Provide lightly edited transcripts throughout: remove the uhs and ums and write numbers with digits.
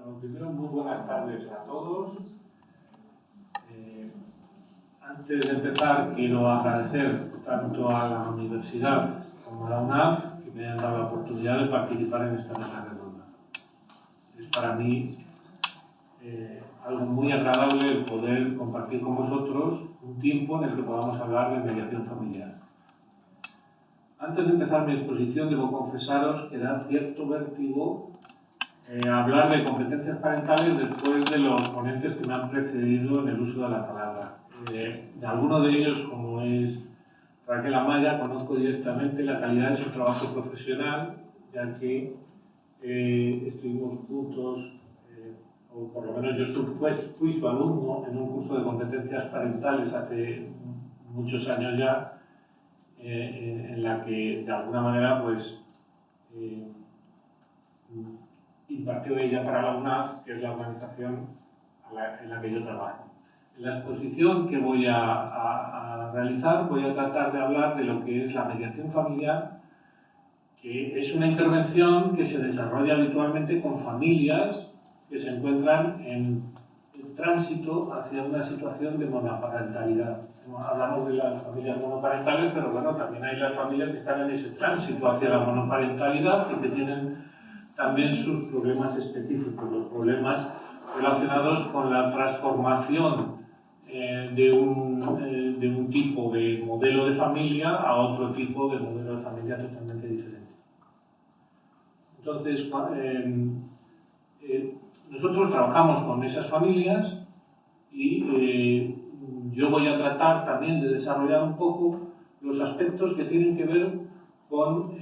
Bueno, primero, muy buenas tardes a todos. Antes de empezar, quiero agradecer tanto a la universidad como a la UNAV que me hayan dado la oportunidad de participar en esta mesa redonda. Es para mí algo muy agradable el poder compartir con vosotros un tiempo en el que podamos hablar de mediación familiar. Antes de empezar mi exposición, debo confesaros que da cierto vértigo hablar de competencias parentales después de los ponentes que me han precedido en el uso de la palabra. De alguno de ellos, como es Raquel Amaya, conozco directamente la calidad de su trabajo profesional, ya que estuvimos juntos, o por lo menos yo fui su alumno en un curso de competencias parentales hace muchos años ya, en la que de alguna manera pues impartió ella para la UNAV, que es la organización en la que yo trabajo. En la exposición que voy a realizar voy a tratar de hablar de lo que es la mediación familiar, que es una intervención que se desarrolla habitualmente con familias que se encuentran en tránsito hacia una situación de monoparentalidad. Hablamos de las familias monoparentales, pero bueno, también hay las familias que están en ese tránsito hacia la monoparentalidad y que tienen también sus problemas específicos, los problemas relacionados con la transformación de un tipo de modelo de familia a otro tipo de modelo de familia totalmente diferente. Entonces, nosotros trabajamos con esas familias y yo voy a tratar también de desarrollar un poco los aspectos que tienen que ver con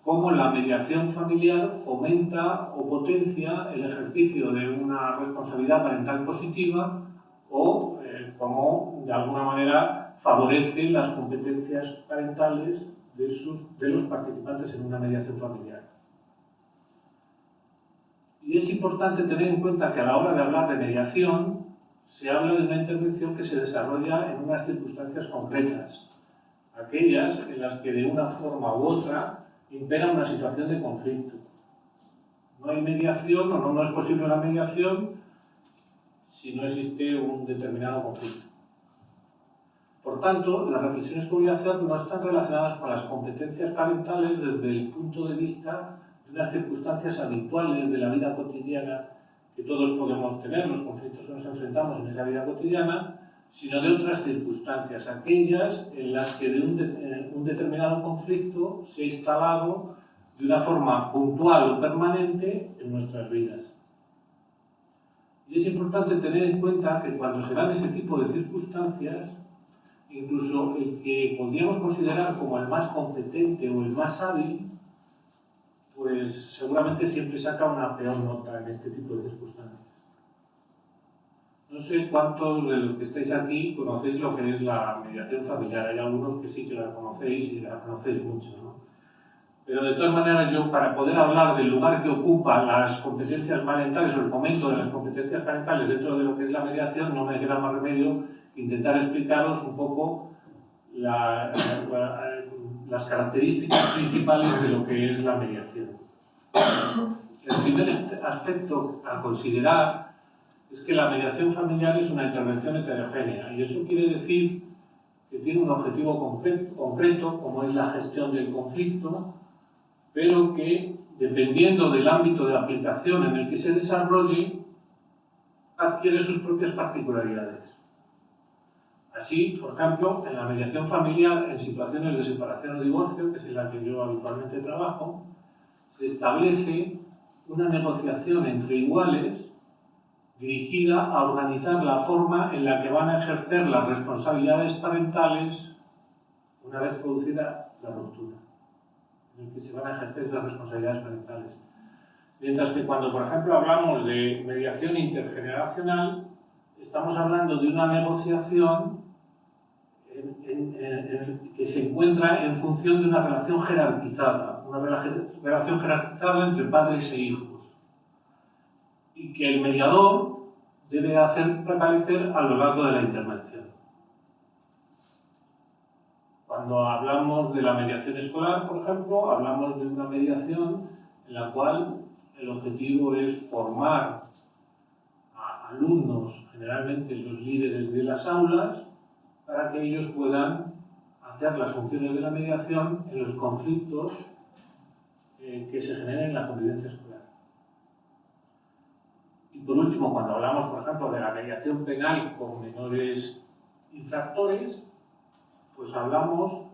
cómo la mediación familiar fomenta o potencia el ejercicio de una responsabilidad parental positiva o cómo de alguna manera favorece las competencias parentales de los participantes en una mediación familiar. Y es importante tener en cuenta que a la hora de hablar de mediación se habla de una intervención que se desarrolla en unas circunstancias concretas, aquellas en las que de una forma u otra impera una situación de conflicto. No hay mediación o no es posible la mediación si no existe un determinado conflicto. Por tanto, las reflexiones que voy a hacer no están relacionadas con las competencias parentales desde el punto de vista de unas circunstancias habituales de la vida cotidiana que todos podemos tener, los conflictos que nos enfrentamos en esa vida cotidiana, sino de otras circunstancias, aquellas en las que de un determinado conflicto se ha instalado de una forma puntual o permanente en nuestras vidas. Y es importante tener en cuenta que cuando se dan ese tipo de circunstancias, incluso el que podríamos considerar como el más competente o el más hábil, pues seguramente siempre saca una peor nota en este tipo de circunstancias. No sé cuántos de los que estáis aquí conocéis lo que es la mediación familiar. Hay algunos que sí que la conocéis y la conocéis mucho, ¿no? Pero de todas maneras yo, para poder hablar del lugar que ocupan las competencias parentales o el fomento de las competencias parentales dentro de lo que es la mediación, no me queda más remedio que intentar explicaros un poco las características principales de lo que es la mediación. El primer aspecto a considerar es que la mediación familiar es una intervención heterogénea y eso quiere decir que tiene un objetivo concreto, como es la gestión del conflicto, pero que, dependiendo del ámbito de aplicación en el que se desarrolle, adquiere sus propias particularidades. Así, por ejemplo, en la mediación familiar, en situaciones de separación o divorcio, que es en la que yo habitualmente trabajo, se establece una negociación entre iguales dirigida a organizar la forma en la que van a ejercer las responsabilidades parentales una vez producida la ruptura, en el que se van a ejercer esas responsabilidades parentales. Mientras que cuando, por ejemplo, hablamos de mediación intergeneracional, estamos hablando de una negociación que se encuentra en función de una relación jerarquizada entre padres e hijos, y que el mediador debe hacer prevalecer a lo largo de la intervención. Cuando hablamos de la mediación escolar, por ejemplo, hablamos de una mediación en la cual el objetivo es formar a alumnos, generalmente los líderes de las aulas, para que ellos puedan hacer las funciones de la mediación en los conflictos que se generen en la convivencia escolar. Y por último, cuando hablamos, por ejemplo, de la mediación penal con menores infractores, pues hablamos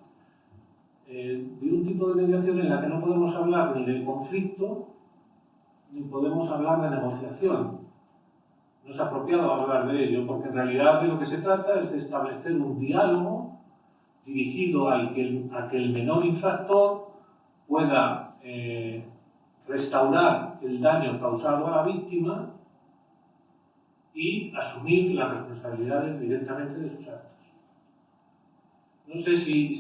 de un tipo de mediación en la que no podemos hablar ni del conflicto, ni podemos hablar de negociación. No es apropiado hablar de ello, porque en realidad de lo que se trata es de establecer un diálogo dirigido a que el menor infractor pueda restaurar el daño causado a la víctima y asumir las responsabilidades directamente de sus actos. No sé si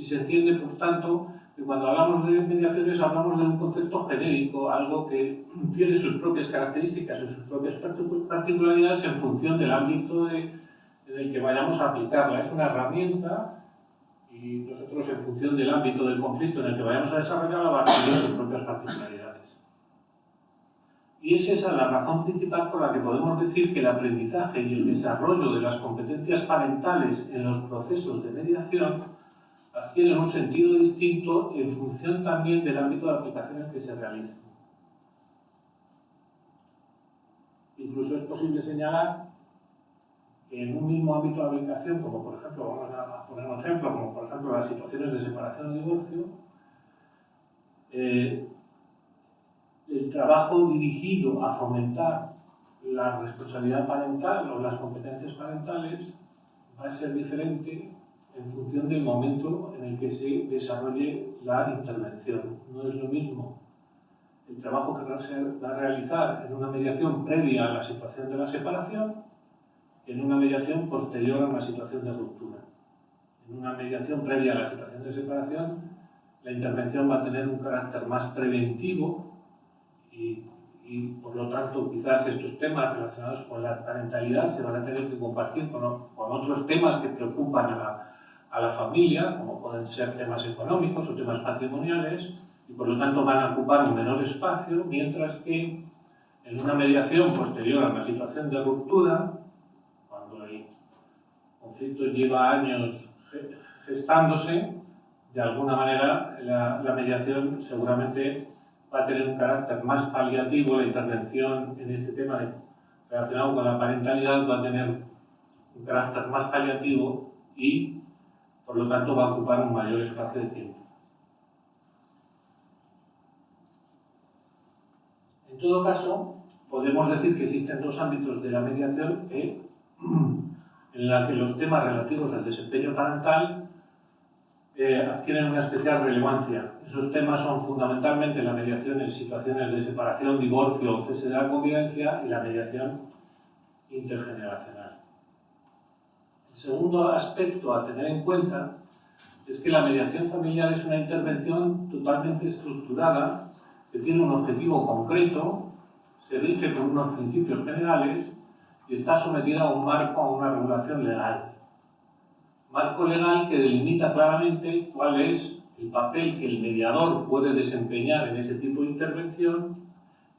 se entiende, por tanto, que cuando hablamos de mediaciones hablamos de un concepto genérico, algo que tiene sus propias características y sus propias particularidades en función del ámbito en el que vayamos a aplicarla. Es una herramienta y nosotros, en función del ámbito del conflicto en el que vayamos a desarrollarla, va a tener sus propias particularidades. Y es esa la razón principal por la que podemos decir que el aprendizaje y el desarrollo de las competencias parentales en los procesos de mediación adquieren un sentido distinto en función también del ámbito de aplicación en que se realizan. Incluso es posible señalar que en un mismo ámbito de aplicación, como por ejemplo, vamos a poner un ejemplo, como por ejemplo las situaciones de separación o divorcio, el trabajo dirigido a fomentar la responsabilidad parental o las competencias parentales va a ser diferente en función del momento en el que se desarrolle la intervención. No es lo mismo el trabajo que se va a realizar en una mediación previa a la situación de la separación que en una mediación posterior a una situación de ruptura. En una mediación previa a la situación de separación, la intervención va a tener un carácter más preventivo y por lo tanto quizás estos temas relacionados con la parentalidad se van a tener que compartir con otros temas que preocupan a la familia, como pueden ser temas económicos o temas patrimoniales, y por lo tanto van a ocupar un menor espacio, mientras que en una mediación posterior a una situación de ruptura, cuando el conflicto lleva años gestándose, de alguna manera la mediación seguramente va a tener un carácter más paliativo. La intervención en este tema relacionado con la parentalidad va a tener un carácter más paliativo y, por lo tanto, va a ocupar un mayor espacio de tiempo. En todo caso, podemos decir que existen dos ámbitos de la mediación en la que los temas relativos al desempeño parental adquieren una especial relevancia. Esos temas son fundamentalmente la mediación en situaciones de separación, divorcio o cese de la convivencia y la mediación intergeneracional. El segundo aspecto a tener en cuenta es que la mediación familiar es una intervención totalmente estructurada que tiene un objetivo concreto, se rige por unos principios generales y está sometida a un marco, a una regulación legal. Marco legal que delimita claramente cuál es el papel que el mediador puede desempeñar en ese tipo de intervención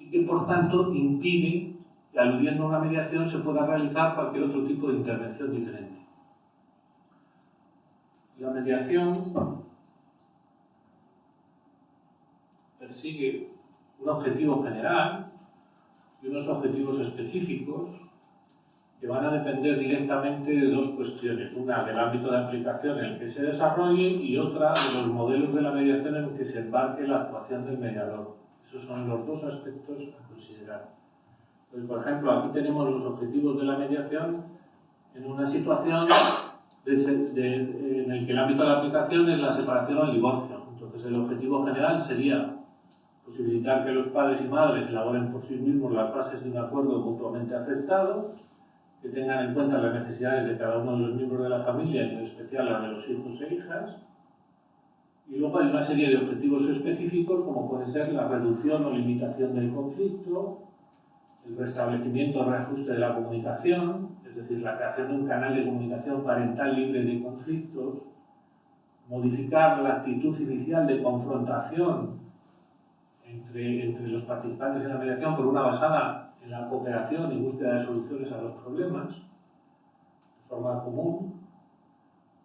y que, por tanto, impide que, aludiendo a una mediación, se pueda realizar cualquier otro tipo de intervención diferente. La mediación persigue un objetivo general y unos objetivos específicos que van a depender directamente de dos cuestiones, una del ámbito de aplicación en el que se desarrolle y otra de los modelos de la mediación en el que se embarque la actuación del mediador. Esos son los dos aspectos a considerar. Pues, por ejemplo, aquí tenemos los objetivos de la mediación en una situación en el que el ámbito de la aplicación es la separación o el divorcio. Entonces, el objetivo general sería posibilitar que los padres y madres elaboren por sí mismos las bases de un acuerdo mutuamente aceptado, que tengan en cuenta las necesidades de cada uno de los miembros de la familia, y en especial las de los hijos e hijas. Y luego hay una serie de objetivos específicos, como puede ser la reducción o limitación del conflicto, el restablecimiento o reajuste de la comunicación, es decir, la creación de un canal de comunicación parental libre de conflictos, modificar la actitud inicial de confrontación entre los participantes en la mediación, por una basada en la cooperación y búsqueda de soluciones a los problemas, de forma común,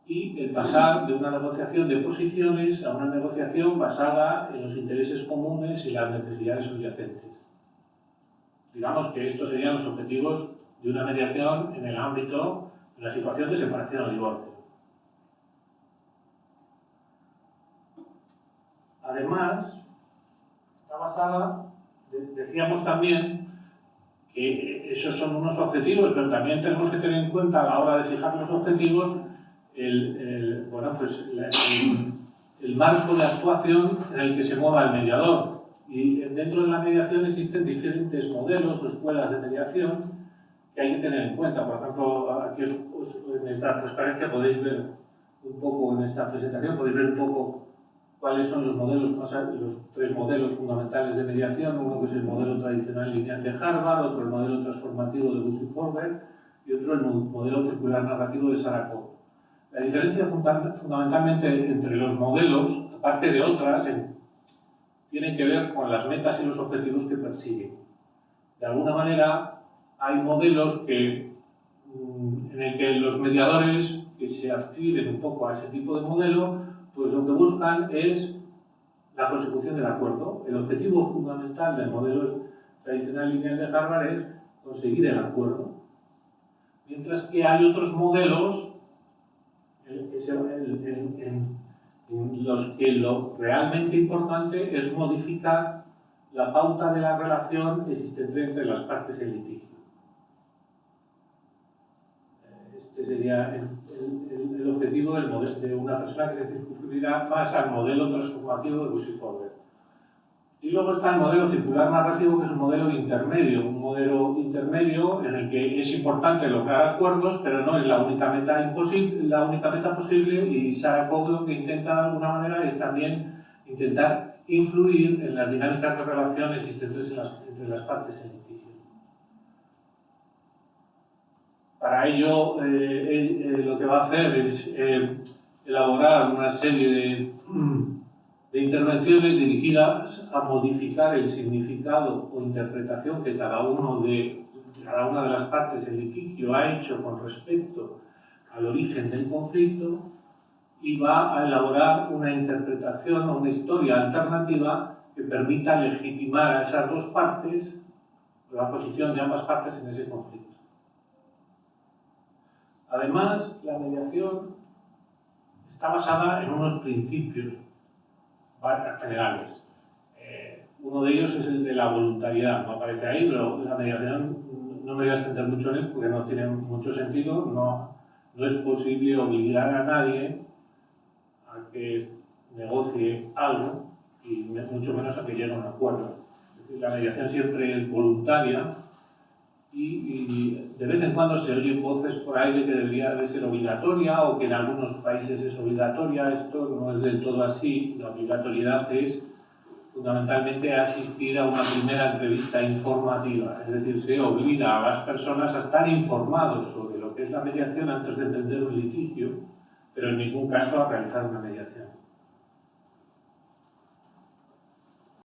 y el pasar de una negociación de posiciones a una negociación basada en los intereses comunes y las necesidades subyacentes. Digamos que estos serían los objetivos de una mediación en el ámbito de la situación de separación o divorcio. Además, está basada, decíamos también que esos son unos objetivos, pero también tenemos que tener en cuenta a la hora de fijar los objetivos el marco de actuación en el que se mueva el mediador. Y dentro de la mediación existen diferentes modelos o escuelas de mediación que hay que tener en cuenta. Por ejemplo, aquí en esta transparencia podéis ver un poco, en esta presentación, podéis ver un poco cuáles son los modelos, los tres modelos fundamentales de mediación. Uno que es el modelo tradicional lineal de Harvard, otro el modelo transformativo de Bussy-Forber y otro el modelo circular narrativo de Saracov. La diferencia fundamentalmente entre los modelos, aparte de otras, tiene que ver con las metas y los objetivos que persiguen. De alguna manera, hay modelos en el que los mediadores que se adscriben un poco a ese tipo de modelo, pues lo que buscan es la consecución del acuerdo. El objetivo fundamental del modelo tradicional lineal de Harvard es conseguir el acuerdo. Mientras que hay otros modelos en los que lo realmente importante es modificar la pauta de la relación existente entre las partes en litigio. Este sería el objetivo de una persona que se circunscribirá más al modelo transformativo de Bussy-Forber. Y luego está el modelo circular narrativo, que es un modelo intermedio en el que es importante lograr acuerdos, pero no es la única meta posible, y Saracov lo que intenta de alguna manera es también intentar influir en las dinámicas de relación existentes entre las partes en litigio. Para ello, lo que va a hacer es elaborar una serie de intervenciones dirigidas a modificar el significado o interpretación que cada una de las partes del litigio ha hecho con respecto al origen del conflicto, y va a elaborar una interpretación o una historia alternativa que permita legitimar a esas dos partes, la posición de ambas partes en ese conflicto. Además, la mediación está basada en unos principios generales. Uno de ellos es el de la voluntariedad, no aparece ahí, pero la mediación no me voy a extender mucho en él porque no tiene mucho sentido. No es posible obligar a nadie a que negocie algo, y mucho menos a que llegue a un acuerdo. Es decir, la mediación siempre es voluntaria, y de vez en cuando se oyen voces por ahí de que debería de ser obligatoria, o que en algunos países es obligatoria. Esto no es del todo así. La obligatoriedad es fundamentalmente asistir a una primera entrevista informativa, es decir, se obliga a las personas a estar informados sobre lo que es la mediación antes de emprender un litigio, pero en ningún caso a realizar una mediación.